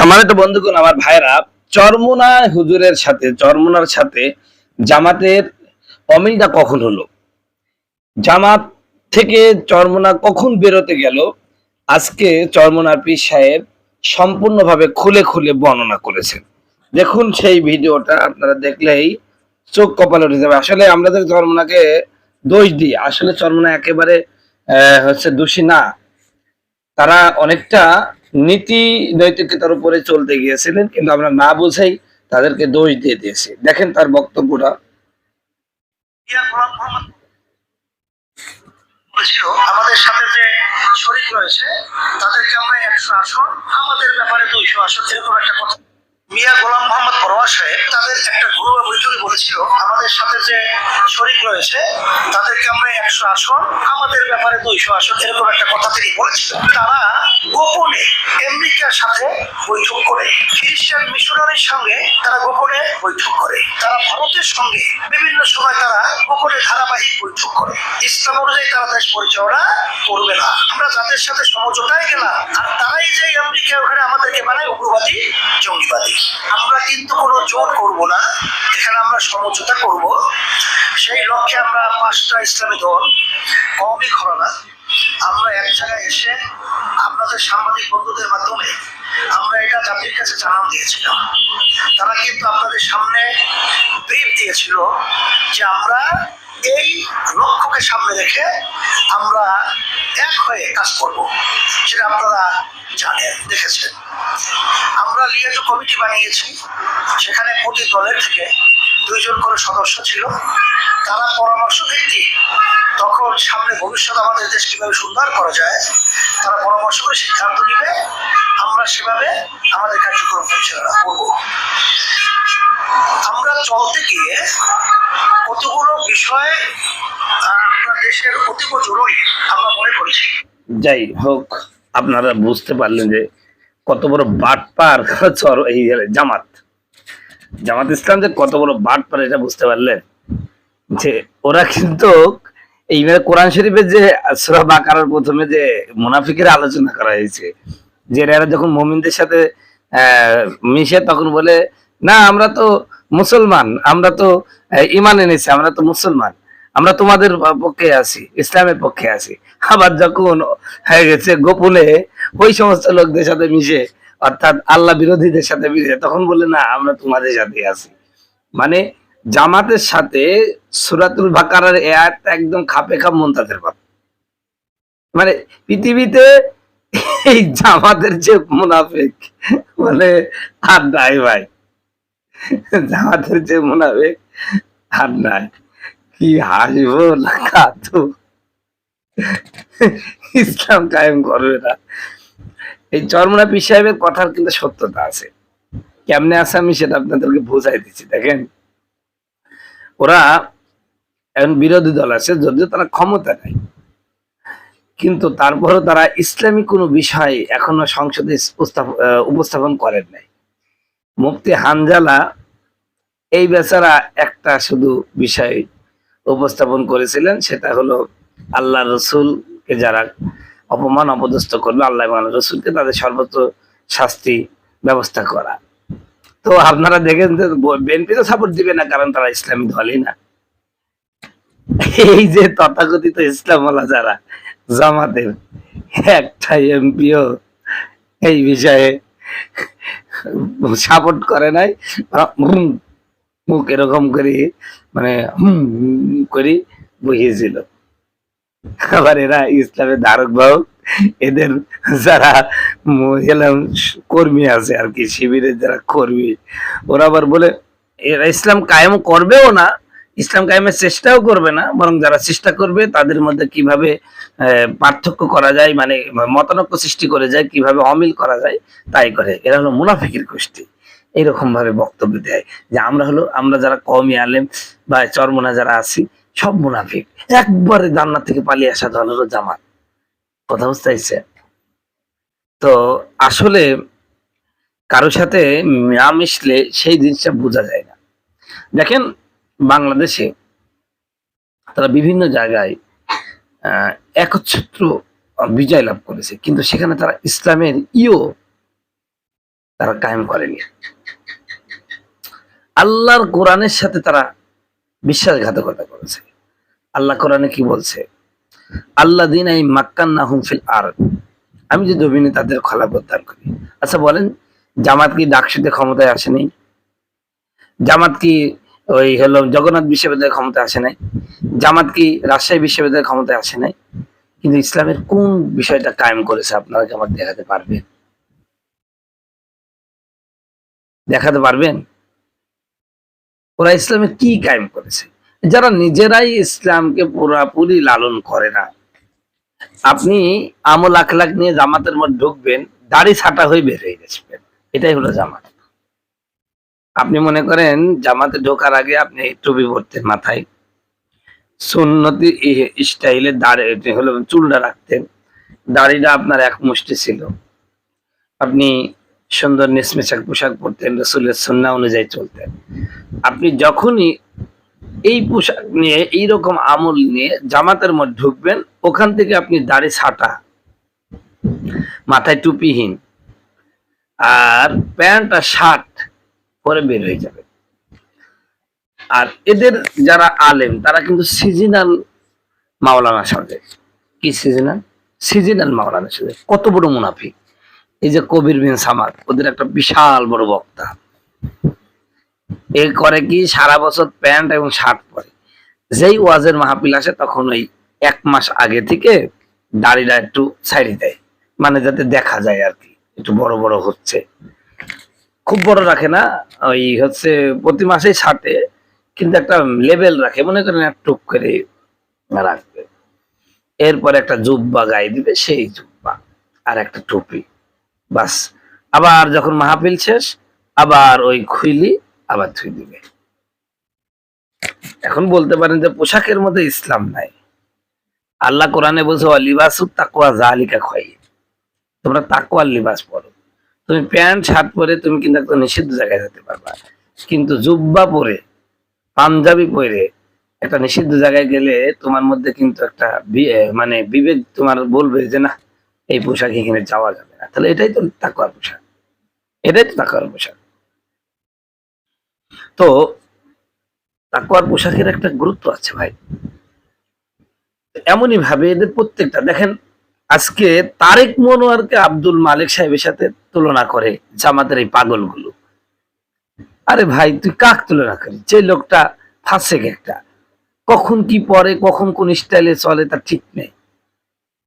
সম্মানিত বন্ধুগণ, আমার ভাইরা, চরমোনা হুজুরের সাথে চরমোনার সাথে জামাতের অমিলটা কখন হলো? জামাত থেকে চরমোনা কখন বেরোতে গেল? আজকে চরমোনার পীর সাহেব সম্পূর্ণভাবে খুলে খুলে বর্ণনা করেছেন। দেখুন সেই ভিডিওটা, আপনারা দেখলেই চোখ কপালে উঠে যাবে। আসলে আমরা যে চরমোনাকে দোষ দিই, আসলে চরমোনা একেবারে হচ্ছে দোষী না। তারা অনেকটা নীতি নৈতিকতার উপরে চলতে গিয়েছিলেন, কিন্তু আমরা না বুঝেই তাদেরকে দোষ দিয়ে দিয়েছি। দেখেন তার বক্তব্যটা। আমাদের সাথে যে শরীক রয়েছে তাদেরকে আমরা 100 আসন, আমাদের ব্যাপারে 200 আসন, এরকম একটা কথা মিয়া গোলাম মোহাম্মদ পরোয়ার সাহেব তাদের একটা ঘরোয়া বৈঠকে বলেছিল, আমাদের সাথে যে শরীক রয়েছে তাদেরকে আমরা 100 আসন, আমাদের ব্যাপারে 200 আসন, এরকম একটা কথা তিনি বলেছিলেন। তারা গোপনে আমেরিকার সাথে বৈঠক করে, খ্রিস্টান মিশনারির সঙ্গে তারা গোপনে বৈঠক করে, তারা ভারতের সঙ্গে বিভিন্ন সময় তারা গোপনে ধারাবাহিক বৈঠক করে। ইসলাম অনুযায়ী তারা দেশ পরিচালনা করবে না। আমরা যাদের সাথে সমঝোতায় গেলাম, আর তারাই যে আমেরিকা ওখানে আমাদেরকে বানায় উগ্রবাদী, জঙ্গিবাদী। আমরা কিন্তু কোনো জোর করব না, এখানে আমরা সমঝোতা করব। সেই লক্ষ্যে আমরা 5টা ইসলামী দল, কওমি ঘরানা, আমরা এক জায়গায় এসে আপনাদের সাংবাদিক বন্ধুদের মাধ্যমে আমরা এটা জাতির কাছে জানান দিয়েছিলাম। তারা কিন্তু আপনাদের সামনে ব্রিফ দিয়েছিল যে আমরা এই লক্ষ্যকে সামনে রেখে আমরা এক হয়ে কাজ করব। সেটা আপনারা জানেন, দেখেছেন। আমরা লিয়াজো কমিটি বানিয়েছি, সেখানে প্রতি দলের থেকে 2 জন করে সদস্য ছিল। তারা পরামর্শ ভিত্তিক, তখন সামনে ভবিষ্যৎ আমাদের দেশ কিভাবে সুন্দর করা যায়, তারা পরামর্শ করে সিদ্ধান্ত নিবে, আমরা সেভাবে আমাদের কার্যক্রম পরিচালনা করব। আমরা চলতে গিয়ে কতগুলো বিষয় আপনার দেশের অতীব জরুরি আমরা মনে করেছি। যাই হোক, আপনারা বুঝতে পারলেন যে কত বড় বাটপার এই জামাত জামাত ইসলাম যে কত বড় বাটপার, এটা বুঝতে পারলেন যে ওরা কিন্তু এই কোরআন শরীফের যে সূরা বাকারার প্রথমে যে মুনাফিকের আলোচনা করা হয়েছে, যে এরা যখন মুমিনদের সাথে মিশে তখন বলে, না আমরা তো মুসলমান, আমরা তো ঈমান এনেছি, আমরা তো মুসলমান, আমরা তোমাদের পক্ষে আছি, ইসলামের পক্ষে আছি। আবার যখন হয়ে গেছে গোপনে ওই সমস্ত লোকদের সাথে মিশে, অর্থাৎ আল্লাহ বিরোধীদের সাথে মিশে, তখন বলে না আমরা তোমাদের সাথে আছি। মানে জামাতের সাথে সূরাতুল বাকারার এই আয়াতটা একদম খাপে খাপ মুনতাজের ভাব। মানে পৃথিবীতে এই জামাতের যে মুনাফিক, মানে আর নাই ভাই, জামাতের যে মুনাফিক আর নাই। কি হাসবো না কাঁদবো, ইসলাম কায়েম করবে না। এই চরমোনা পীর সাহেবের কথার কিন্তু সত্যতা আছে। কেমনে আছে আমি সেটা আপনাদেরকে বোঝাই দিচ্ছি। দেখেন, ওরা এখন বিরোধী দল আছে, যদিও তারা ক্ষমতা নাই, কিন্তু তারপরও তারা ইসলামী কোনো বিষয় এখনো সংসদে উপস্থাপন করেন নাই। মুফতি হানজালা এই বেচারা একটা শুধু বিষয় উপস্থাপন করেছিলেন, সেটা হলো আল্লাহ রসুলকে যারা অপমান অপদস্থ করবে, আল্লাহ এবং রসুলকে তাদের সর্বোচ্চ শাস্তি ব্যবস্থা করা। তো আপনারা দেখেন যে বিএনপি তো সাপোর্ট দিবে না, কারণ তারা ইসলামী দলই না। এই যে তথাকথিত ইসলামওয়ালা যারা জামাতের, একটা এমপিও এই বিষয়ে সাপোর্ট করে নাই, মুখ এরকম করে মানে করে বসিয়েছিল। আবার এরা ইসলামের ধারক বাহক, এদের যারা মহিলা কর্মী আছে আর কি, শিবিরের যারা কর্মী, ওরা আবার বলে এরা ইসলাম কায়েম করবেও না, ইসলাম কায়েমের চেষ্টাও করবে না, বরং যারা চেষ্টা করবে তাদের মধ্যে কিভাবে পার্থক্য করা যায়, মানে মতানৈক্য সৃষ্টি করে যায়, কিভাবে অমিল করা যায় তাই করে। এরা হলো মুনাফিকের গোষ্ঠী। এইরকম ভাবে বক্তব্য দেয় যে আমরা যারা কওমি আলেম বা চরমোনা যারা আছি সব মুনাফিক, একবারে জান্নাত থেকে পালিয়ে আসা দল হলো জামাত। কথা বুঝতে পারছে? তো আসলে কারোর সাথে না মিশলে সেই জিনিসটা বোঝা যায় না। দেখেন, বাংলাদেশে তারা বিভিন্ন জায়গায় একচ্ছত্র বিজয় লাভ করেছে, কিন্তু সেখানে তারা ইসলামের তারা কায়েম করেনি। আল্লাহর কোরআনের সাথে তারা বিশ্বাসঘাতকতা করেছে। আল্লাহ কোরআনে কি বলছে? আল্লাযীনা মাক্কান্নাহুম ফিল আরদ, আমি যে জমিনে তাদের খলাফত দান করি। আচ্ছা বলেন, জামাত কি ডাকসুতে ক্ষমতায় আসেনি? জামাত কি ওই হলো জগন্নাথ বিশ্ববিদ্যালয়ের ক্ষমতায় আসে নাই? জামাত কি রাজশাহী বিশ্ববিদ্যালয়ের ক্ষমতায় আসে নাই? কিন্তু ইসলামের কোন বিষয়টা কায়েম করেছে আপনারা কি আমার দেখাতে পারবেন? দেখাতে পারবেন? ওরা ইসলামে কি কায়েম করেছে? যারা নিজেরাই ইসলামকে পুরোপুরি লালন করে না। আপনি আমল আখলাক নিয়ে জামাতের মধ্যে ঢুকবেন, দাড়ি ছাটা হয়ে বের হয়ে গেছেন। এটাই হলো জামাত। আপনি মনে করেন জামাতে ঢোকার আগে আপনি টুপি পরতেন মাথায়, সুন্নতি স্টাইলে দাড়ি হলো চুলটা রাখতেন, দাড়িটা আপনার এক মুষ্টি ছিল, আপনি সুন্দর নিসমেশাক পোশাক পরতেন, রাসূলের সুন্নাহ অনুযায়ী চলতেন। আপনি যখনই এই পোশাক নিয়ে এইরকম আমল নিয়ে জামাতের মধ্যে ঢুকবেন, ওখান থেকে আপনি দাড়ি ছাটা, মাথায় টুপিহীন আর প্যান্ট আর শার্ট পরে বের হয়ে যাবে। আর এদের যারা আলেম তারা কিন্তু সিজনাল মাওলানা সাজে। কি সিজনাল? সিজনাল মাওলানা সাজে। কত বড় মুনাফিক! এই যে কবির বিন সামাদ, ওদের একটা বিশাল বড় বক্তা। এ করে কি সারা বছর প্যান্ট এবং শার্ট পরে, যেই ওয়াজের মাহফিল আসে তখন ওই 1 মাস আগে থেকে দাড়িটা একটু ছাইড়ে দেয়, মানে যাতে দেখা যায় আর কি একটু বড় বড় হচ্ছে। খুব বড় রাখে না, ওই হচ্ছে প্রতি মাসেই ছাটে, কিন্তু একটা লেভেল রাখে, মনে করেন এক টুক করে রাখবে। এরপর একটা জুব্বা গায়ে দিবে, সেই জুব্বা আর একটা টুপি, বাস। আবার যখন মাহফিল শেষ আবার ওই খুইলি আবার ধুই দিবে। এখন বলতে পারেন যে পোশাকের মধ্যে ইসলাম নাই। আল্লাহ কোরআনে বলছে লিবাসুত তাকওয়া যালিকা খায়র, তোমরা তাকওয়ার লিবাস পরো। তুমি প্যান্ট শার্ট পরে তুমি কিন্তু একটা নিষিদ্ধ জায়গায় যেতে পারবা, কিন্তু জুব্বা পরে পাঞ্জাবি পরে একটা নিষিদ্ধ জায়গায় গেলে তোমার মধ্যে কিন্তু একটা মানে বিবেক তোমার বলবে যে না, এই পোশাক এখানে যাওয়া যাবে না। তাহলে এটাই তো তাকওয়ার পোশাক, এটাই তো তাকওয়ার পোশাক। তো তাকওয়ার পোশাকের একটা গুরুত্ব আছে ভাই। এমনই ভাবে এদের প্রত্যেকটা দেখেন, আজকে তারেক মনোয়ারকে আব্দুল মালিক সাহেবের সাথে তুলনা করে জামাতের এই পাগলগুলো। আরে ভাই তুই কাক তুলনা করিস? যে লোকটা ফাঁসেক একটা, কখন কি পরে, কখন কোন স্টাইলে চলে তার ঠিক নেই।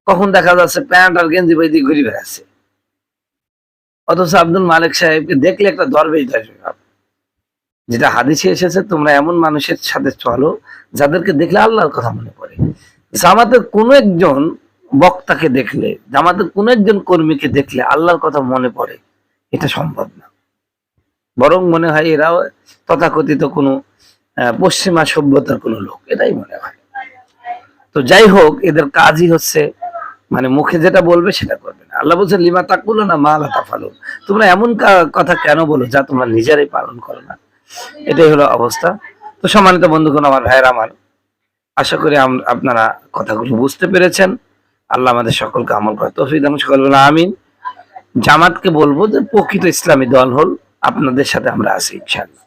কখন দেখা যাচ্ছে প্যান্ট আর গেঞ্জি বাইদি ঘুরে বেড়াচ্ছে, অথচ আব্দুল মালিক সাহেবকে দেখলে একটা দরবেশ দরবেশ। যেটা হাদিসে এসেছে, তোমরা এমন মানুষের সাথে চলো যাদেরকে দেখলে আল্লাহর কথা মনে পড়ে। জামাতের কোন একজন বক্তাকে দেখলে, জামাতের কোন একজন কর্মীকে দেখলে আল্লাহর কথা মনে পড়ে, এটা সম্ভব না। বরং মনে হয় এরাও তথাকথিত কোনো পশ্চিমা সভ্যতার কোনো লোক, এটাই মনে হয়। তো যাই হোক, এদের কাজই হচ্ছে মানে মুখে যেটা বলবে সেটা করবে না। আল্লাহ বলছেন লিমা তাকুলুনা মা লা তাফালুন, তোমরা এমন কথা কেন বলো যা তোমরা নিজেরাই পালন করো না। এটাই হলো অবস্থা। তো সম্মানিত বন্ধুগণ, আমার ভাইয়েরা আমার, আশা করি আপনারা কথাগুলো বুঝতে পেরেছেন। আল্লাহ আমাদের সকলকে আমল করার তৌফিক দান করুন, সকল বলে আমিন। জামাতকে বলবো যে প্রকৃত ইসলামী দল হল, আপনাদের সাথে আমরা আছি ইনশাআল্লাহ।